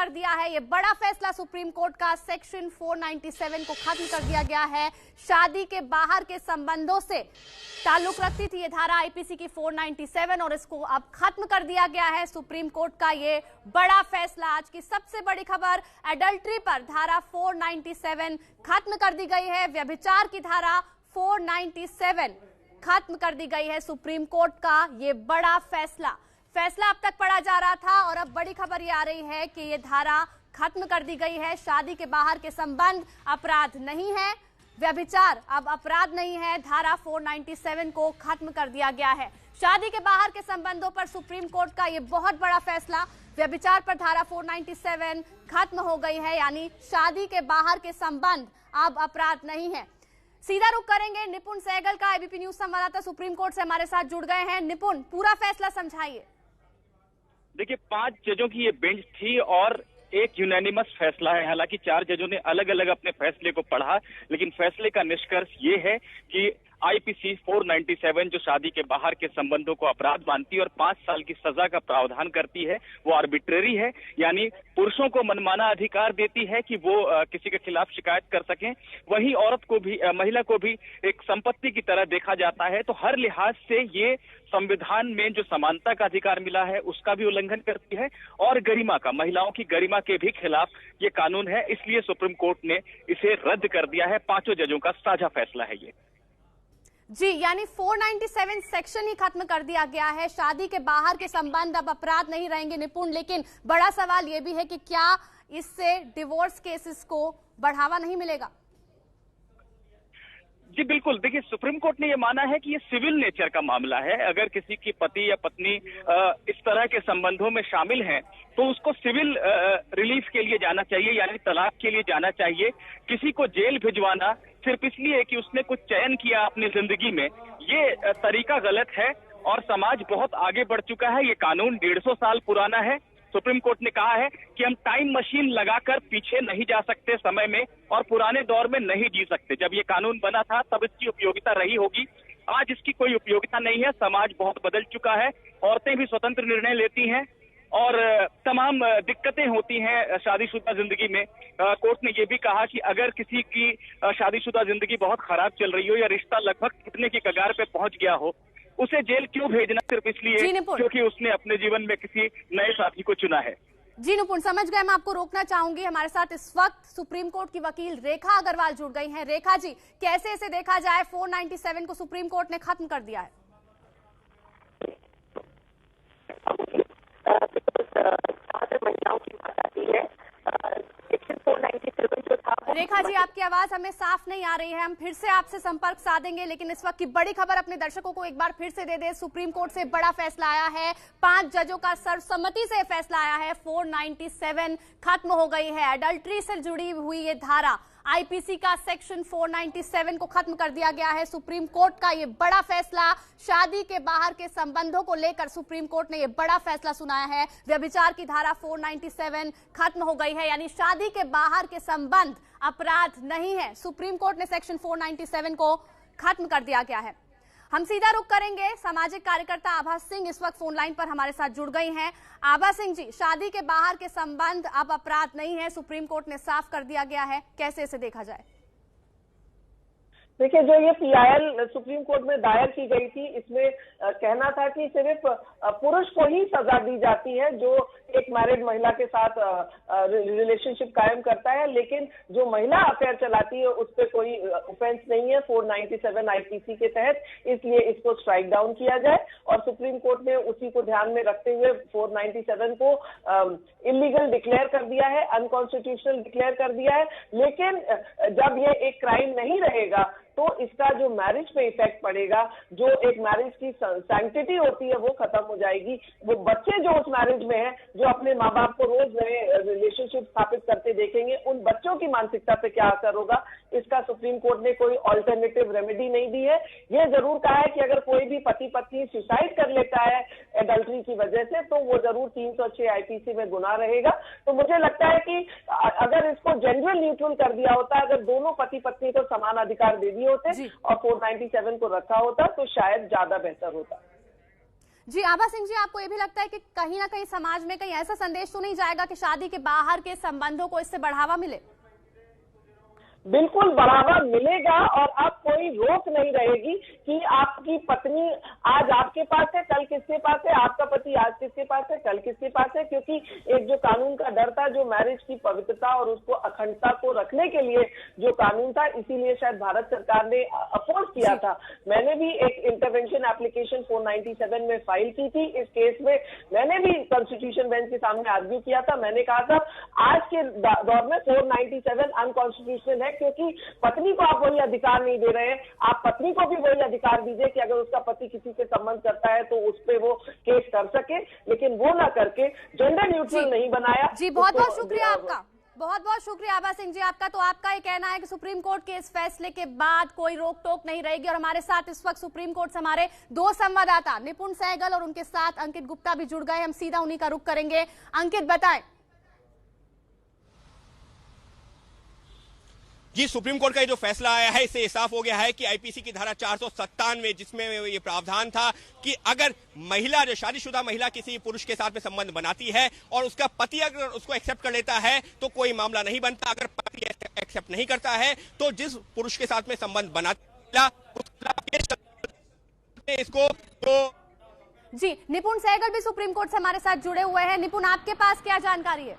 कर दिया है। ये बड़ा फैसला सुप्रीम कोर्ट का, सेक्शन 497 को खत्म कर दिया गया है। शादी के बाहर के संबंधों से ताल्लुक रखती थी ये धारा आईपीसी की 497 और इसको अब खत्म कर दिया गया है। सुप्रीम कोर्ट का ये बड़ा फैसला। आज की सबसे बड़ी खबर, एडल्ट्री पर धारा 497 खत्म कर दी गई है। व्यभिचार की धारा 497 खत्म कर दी गई है। सुप्रीम कोर्ट का ये बड़ा फैसला अब तक पढ़ा जा रहा था और अब बड़ी खबर ये आ रही है कि ये धारा खत्म कर दी गई है। शादी के बाहर के संबंध अपराध नहीं है, व्यभिचार अब अपराध नहीं है। धारा 497 को खत्म कर दिया गया है। शादी के बाहर के संबंधों पर सुप्रीम कोर्ट का ये बहुत बड़ा फैसला। व्यभिचार पर धारा 497 खत्म हो गई है, यानी शादी के बाहर के संबंध अब अपराध नहीं है। सीधा रुख करेंगे निपुण सहगल का, एबीपी न्यूज संवाददाता सुप्रीम कोर्ट से हमारे साथ जुड़ गए हैं। निपुण, पूरा फैसला समझाइए। देखिए, 5 जजों की ये बेंच थी और एक यूनानिमस फैसला है। हालांकि 4 जजों ने अलग अलग अपने फैसले को पढ़ा, लेकिन फैसले का निष्कर्ष ये है कि आईपीसी 497 जो शादी के बाहर के संबंधों को अपराध मानती है और 5 साल की सजा का प्रावधान करती है, वो आर्बिट्रेरी है। यानी पुरुषों को मनमाना अधिकार देती है कि वो किसी के खिलाफ शिकायत कर सकें। वहीं औरत को भी, महिला को भी एक संपत्ति की तरह देखा जाता है। तो हर लिहाज से ये संविधान में जो समानता का अधिकार मिला है उसका भी उल्लंघन करती है और गरिमा का, महिलाओं की गरिमा के भी खिलाफ ये कानून है। इसलिए सुप्रीम कोर्ट ने इसे रद्द कर दिया है। 5 जजों का साझा फैसला है ये। जी, यानी 497 सेक्शन ही खत्म कर दिया गया है। शादी के बाहर के संबंध अब अपराध नहीं रहेंगे निपुण, लेकिन बड़ा सवाल यह भी है कि क्या इससे डिवोर्स केसेस को बढ़ावा नहीं मिलेगा? जी बिल्कुल, देखिए, सुप्रीम कोर्ट ने ये माना है कि ये सिविल नेचर का मामला है। अगर किसी की पति या पत्नी इस तरह के संबंधों में शामिल हैं तो उसको सिविल रिलीफ के लिए जाना चाहिए, यानी तलाक के लिए जाना चाहिए। किसी को जेल भिजवाना सिर्फ इसलिए कि उसने कुछ चयन किया अपनी जिंदगी में, ये तरीका गलत है और समाज बहुत आगे बढ़ चुका है। ये कानून 150 साल पुराना है। सुप्रीम कोर्ट ने कहा है कि हम टाइम मशीन लगाकर पीछे नहीं जा सकते समय में और पुराने दौर में नहीं जी सकते। जब ये कानून बना था तब इसकी उपयोगिता रही होगी, आज इसकी कोई उपयोगिता नहीं है। समाज बहुत बदल चुका है, औरतें भी स्वतंत्र निर्णय लेती हैं और तमाम दिक्कतें होती हैं शादीशुदा जिंदगी में। कोर्ट ने ये भी कहा कि अगर किसी की शादीशुदा जिंदगी बहुत खराब चल रही हो या रिश्ता लगभग टूटने की कगार पे पहुंच गया हो, उसे जेल क्यों भेजना सिर्फ इसलिए क्योंकि उसने अपने जीवन में किसी नए साथी को चुना है। जी निपुण, समझ गए। मैं आपको रोकना चाहूंगी। हमारे साथ इस वक्त सुप्रीम कोर्ट की वकील रेखा अग्रवाल जुड़ गई हैं। रेखा जी, कैसे इसे देखा जाए? 497 को सुप्रीम कोर्ट ने खत्म कर दिया है। महिलाओं की बात आती है, सेक्शन 497 जो था। रेखा जी, आपकी आवाज हमें साफ नहीं आ रही है। हम फिर से आपसे संपर्क साधेंगे, लेकिन इस वक्त की बड़ी खबर अपने दर्शकों को एक बार फिर से दे दे। सुप्रीम कोर्ट से बड़ा फैसला आया है। 5 जजों का सर्वसम्मति से फैसला आया है। 497 खत्म हो गई है। एडल्ट्री से जुड़ी हुई ये धारा आईपीसी का सेक्शन 497 को खत्म कर दिया गया है। सुप्रीम कोर्ट का ये बड़ा फैसला, शादी के बाहर के संबंधों को लेकर सुप्रीम कोर्ट ने ये बड़ा फैसला सुनाया है। व्यभिचार की धारा 497 खत्म हो गई है, यानी शादी के बाहर के संबंध अपराध नहीं है। सुप्रीम कोर्ट ने सेक्शन 497 को खत्म कर दिया गया है। हम सीधा रुख करेंगे। सामाजिक कार्यकर्ता आभा सिंह इस वक्त फोन लाइन पर हमारे साथ जुड़ गई हैं। आभा सिंह जी, शादी के बाहर के संबंध अब अपराध नहीं है, सुप्रीम कोर्ट ने साफ कर दिया गया है, कैसे इसे देखा जाए? देखिए, जो ये पीआईएल सुप्रीम कोर्ट में दायर की गई थी, इसमें कहना था कि सिर्फ पुरुष को ही सजा दी जाती है जो एक मैरिड महिला के साथ रिलेशनशिप कायम करता है, लेकिन जो महिला अफेयर चलाती है उस पर कोई ऑफेंस नहीं है 497 आईपीसी के तहत। इसलिए इसको स्ट्राइक डाउन किया जाए और सुप्रीम कोर्ट ने उसी को ध्यान में रखते हुए 497 को इलीगल डिक्लेयर कर दिया है, अनकॉन्स्टिट्यूशनल डिक्लेयर कर दिया है। लेकिन जब ये एक क्राइम नहीं रहेगा तो इसका जो मैरिज पे इफेक्ट पड़ेगा, जो एक मैरिज की सैंक्टिटी होती है वो खत्म हो जाएगी। वो बच्चे जो उस मैरिज में हैं, जो अपने माँ बाप को रोज नए रिलेशनशिप स्थापित करते देखेंगे, उन बच्चों की मानसिकता पे क्या असर होगा, इसका सुप्रीम कोर्ट ने कोई ऑल्टरनेटिव रेमेडी नहीं दी है। ये जरूर कहा है कि अगर कोई भी पति पत्नी सुसाइड कर लेता है एडल्ट्री की वजह से तो वो जरूर 306 आईपीसी में गुनाह रहेगा। तो मुझे लगता है कि अगर इसको जेंडर न्यूट्रल कर दिया होता, अगर दोनों पति पत्नी को समान अधिकार दे दिए होते और 497 को रखा होता तो शायद ज्यादा बेहतर होता। जी आभा सिंह जी, आपको ये भी लगता है कि कहीं ना कहीं समाज में कहीं ऐसा संदेश तो नहीं जाएगा कि शादी के बाहर के संबंधों को इससे बढ़ावा मिले? बिल्कुल बढ़ावा मिलेगा और अब कोई रोक नहीं रहेगी कि आपकी पत्नी आज आपके पास है, कल किसके पास है, आपका पति आज किसके पास है, कल किसके पास है। क्योंकि एक जो कानून का डर था, जो मैरिज की पवित्रता और उसको अखंडता को रखने के लिए जो कानून था, इसीलिए शायद भारत सरकार ने अपोज किया था। मैंने भी एक इंटरवेंशन एप्लीकेशन 497 में फाइल की थी। इस केस में मैंने भी कॉन्स्टिट्यूशन बेंच के सामने आर्ग्यू किया था। मैंने कहा था आज के दौर में 497 अनकॉन्स्टिट्यूशनल है, क्योंकि पत्नी को आप वही अधिकार नहीं दे रहे हैं। आप पत्नी को भी वही अधिकार दीजिए कि अगर उसका पति किसी से संबंध करता है तो उस पे वो केस कर सके, लेकिन वो ना करके जेंडर न्यूट्रल नहीं बनाया। जी बहुत बहुत शुक्रिया आपका, बहुत बहुत शुक्रिया आभा सिंह जी आपका। तो आपका ये कहना है कि सुप्रीम कोर्ट के इस फैसले के बाद कोई रोक टोक नहीं रहेगी। और हमारे साथ इस वक्त सुप्रीम कोर्ट से हमारे दो संवाददाता निपुण सहगल और उनके साथ अंकित गुप्ता भी जुड़ गए। हम सीधा उन्हीं का रुख करेंगे। अंकित बताएं। जी, सुप्रीम कोर्ट का जो फैसला आया है इससे साफ हो गया है कि आईपीसी की धारा 497 जिसमें ये प्रावधान था कि अगर महिला, जो शादीशुदा महिला किसी पुरुष के साथ में संबंध बनाती है और उसका पति अगर उसको एक्सेप्ट कर लेता है तो कोई मामला नहीं बनता। अगर पति एक्सेप्ट नहीं करता है तो जिस पुरुष के साथ में संबंध बनाता इसको तो जी निपुण सहगल भी सुप्रीम कोर्ट से हमारे साथ जुड़े हुए हैं। निपुण, आपके पास क्या जानकारी है?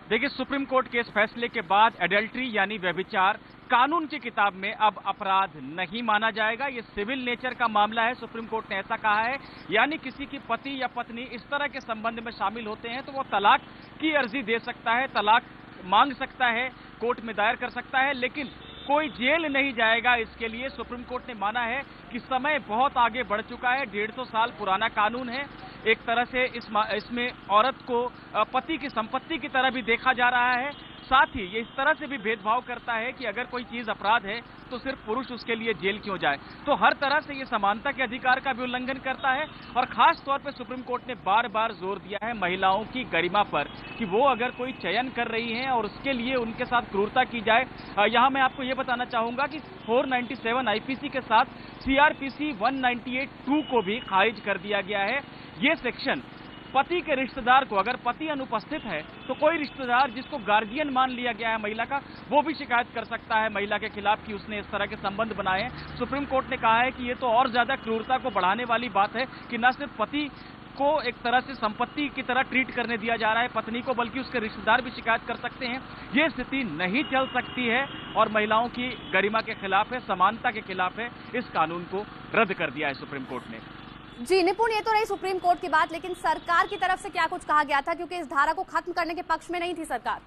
देखिए, सुप्रीम कोर्ट के इस फैसले के बाद एडल्ट्री यानी व्यभिचार कानून की किताब में अब अपराध नहीं माना जाएगा। ये सिविल नेचर का मामला है, सुप्रीम कोर्ट ने ऐसा कहा है। यानी किसी की पति या पत्नी इस तरह के संबंध में शामिल होते हैं तो वो तलाक की अर्जी दे सकता है, तलाक मांग सकता है, कोर्ट में दायर कर सकता है, लेकिन कोई जेल नहीं जाएगा। इसके लिए सुप्रीम कोर्ट ने माना है कि समय बहुत आगे बढ़ चुका है। 150 साल पुराना कानून है। एक तरह से इसमें औरत को पति की संपत्ति की तरह भी देखा जा रहा है। साथ ही ये इस तरह से भी भेदभाव करता है कि अगर कोई चीज अपराध है तो सिर्फ पुरुष उसके लिए जेल क्यों जाए। तो हर तरह से ये समानता के अधिकार का भी उल्लंघन करता है। और खास तौर पे सुप्रीम कोर्ट ने बार बार जोर दिया है महिलाओं की गरिमा पर कि वो अगर कोई चयन कर रही हैं और उसके लिए उनके साथ क्रूरता की जाए। यहाँ मैं आपको ये बताना चाहूंगा कि 497 आईपीसी के साथ सीआरपीसी 198(2) को भी खारिज कर दिया गया है। ये सेक्शन पति के रिश्तेदार को, अगर पति अनुपस्थित है तो कोई रिश्तेदार जिसको गार्जियन मान लिया गया है महिला का, वो भी शिकायत कर सकता है महिला के खिलाफ कि उसने इस तरह के संबंध बनाए हैं। सुप्रीम कोर्ट ने कहा है कि ये तो और ज्यादा क्रूरता को बढ़ाने वाली बात है कि न सिर्फ पति को एक तरह से संपत्ति की तरह ट्रीट करने दिया जा रहा है पत्नी को, बल्कि उसके रिश्तेदार भी शिकायत कर सकते हैं। ये स्थिति नहीं चल सकती है और महिलाओं की गरिमा के खिलाफ है, समानता के खिलाफ है। इस कानून को रद्द कर दिया है सुप्रीम कोर्ट ने। जी निपुण, ये तो रही सुप्रीम कोर्ट की बात, लेकिन सरकार की तरफ से क्या कुछ कहा गया था? क्योंकि इस धारा को खत्म करने के पक्ष में नहीं थी सरकार।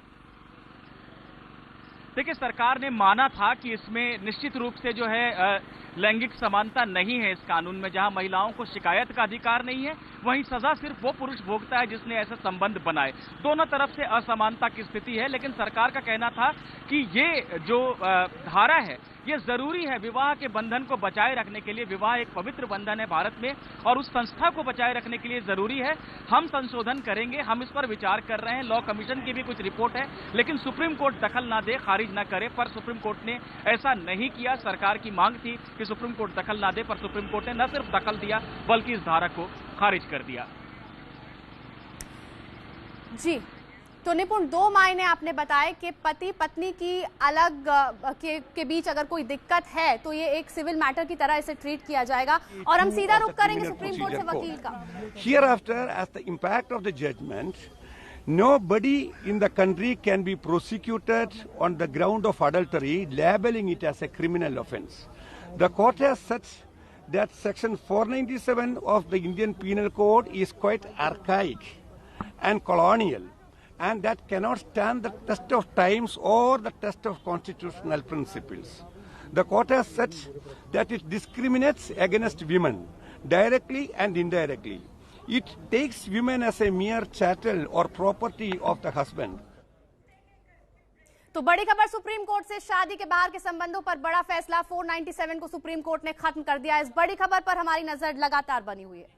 देखिए, सरकार ने माना था कि इसमें निश्चित रूप से जो है लैंगिक समानता नहीं है इस कानून में। जहां महिलाओं को शिकायत का अधिकार नहीं है, वहीं सजा सिर्फ वो पुरुष भोगता है जिसने ऐसे संबंध बनाए। दोनों तरफ से असमानता की स्थिति है, लेकिन सरकार का कहना था कि ये जो धारा है ये जरूरी है विवाह के बंधन को बचाए रखने के लिए। विवाह एक पवित्र बंधन है भारत में और उस संस्था को बचाए रखने के लिए जरूरी है। हम संशोधन करेंगे, हम इस पर विचार कर रहे हैं। लॉ कमीशन की भी कुछ रिपोर्ट है, लेकिन सुप्रीम कोर्ट दखल ना दे, खारिज ना करे। पर सुप्रीम कोर्ट ने ऐसा नहीं किया। सरकार की मांग थी कि सुप्रीम कोर्ट दखल ना दे, पर सुप्रीम कोर्ट ने न सिर्फ दखल दिया बल्कि इस धारा को खारिज कर दिया। जी तो निपुण, दो मायने आपने बताए कि पति पत्नी की अलग के बीच अगर कोई दिक्कत है तो ये एक सिविल मैटर की तरह इसे ट्रीट किया जाएगा। और हम सीधा रुख करेंगे सुप्रीम कोर्ट से वकील का। Hereafter, as the impact of the judgment, nobody in the country can be prosecuted on the ground of adultery, labeling it as a criminal offence. The court has said that Section 497 of the Indian Penal Code is quite archaic and colonial, and that cannot stand the test of times or the test of constitutional principles. The court has said that it discriminates against women directly and indirectly. It takes women as a mere chattel or property of the husband. तो बड़ी खबर supreme court से, शादी के बाहर के संबंधों पर बड़ा फैसला। 497 को सुप्रीम कोर्ट ने खत्म कर दिया। इस बड़ी खबर पर हमारी नजर लगातार बनी हुई है।